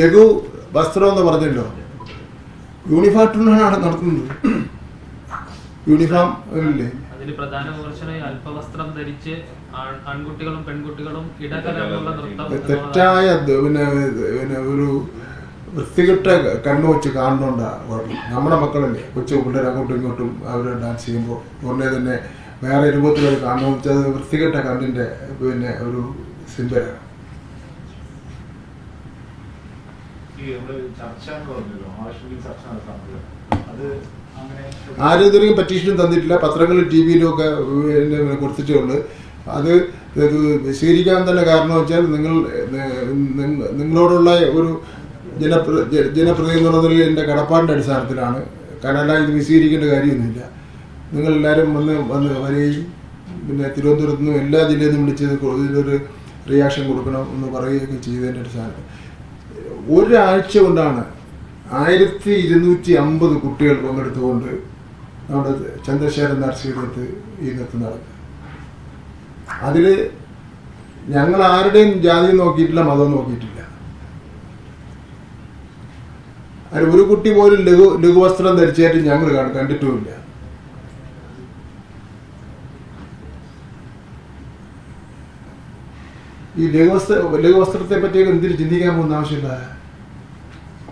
ലഘു വസ്ത്രം എന്ന് പറഞ്ഞല്ലോ, യൂണിഫോം ടൂർണമെന്റാണ് നടത്തുന്നത്. യൂണിഫോം ഇല്ലേ, അതിന് പ്രധാന വിമർശനം അല്പവസ്ത്രം ധരിച്ച് ആൺകുട്ടികളും പെൺകുട്ടികളും ഇടകലർന്നുള്ള നൃത്തം തെറ്റായ പിന്നെ ഒരു വൃത്തികെട്ട കണ്ണു വെച്ച് കാണുന്നുണ്ടാ കുഴപ്പം. നമ്മുടെ മക്കളല്ലേ, കൊച്ചു പിള്ളേർ അങ്ങോട്ടും ഇങ്ങോട്ടും അവർ ഡാൻസ് ചെയ്യുമ്പോൾ ഉടനെ തന്നെ വേറെ രൂപത്തിൽ കാണുമെന്ന് വെച്ചാൽ വൃത്തികെട്ട കണ്ണിൻ്റെ ഒരു സിമ്പലാണ്. ആരും ഇതുവരെയും പറ്റീഷനും തന്നിട്ടില്ല. പത്രങ്ങളിൽ ടി വിയിലും ഒക്കെ കൊടുത്തിട്ടുണ്ട്. അത് സ്വീകരിക്കാൻ തന്നെ കാരണം വെച്ചാൽ നിങ്ങളോടുള്ള ഒരു ജനപ്രതിനിധി എന്നുള്ള നിലയിൽ എൻ്റെ കടപ്പാടിൻ്റെ അടിസ്ഥാനത്തിലാണ്. കാരണം ഇത് സ്വീകരിക്കേണ്ട കാര്യമൊന്നുമില്ല. നിങ്ങളെല്ലാവരും വന്ന് വരികയും പിന്നെ തിരുവനന്തപുരത്ത് നിന്നും എല്ലാ ജില്ലയിൽ നിന്നും വിളിച്ചത് ഇതിലൊരു റിയാക്ഷൻ കൊടുക്കണം എന്ന് പറയുകയൊക്കെ ചെയ്തതിൻ്റെ അടിസ്ഥാനത്തിൽ ഒരാഴ്ച കൊണ്ടാണ് 1250 കുട്ടികൾ പങ്കെടുത്തുകൊണ്ട് നമ്മുടെ ചന്ദ്രശേഖരൻ നർസറിയിലെത്ത് ഈ നൃത്തം നടക്കുക. അതിൽ ഞങ്ങൾ ആരുടെയും ജാതി നോക്കിയിട്ടില്ല, മതം നോക്കിയിട്ടില്ല. അതിൽ ഒരു കുട്ടി പോലും ലഘുവസ്ത്രം ധരിച്ചായിട്ട് ഞങ്ങൾ കണ്ടിട്ടുമില്ല. ഈ ലഘുവസ്ത്രത്തെ പറ്റിയൊക്കെ എന്തിനു ചിന്തിക്കാൻ പോകുന്ന ആവശ്യമില്ല.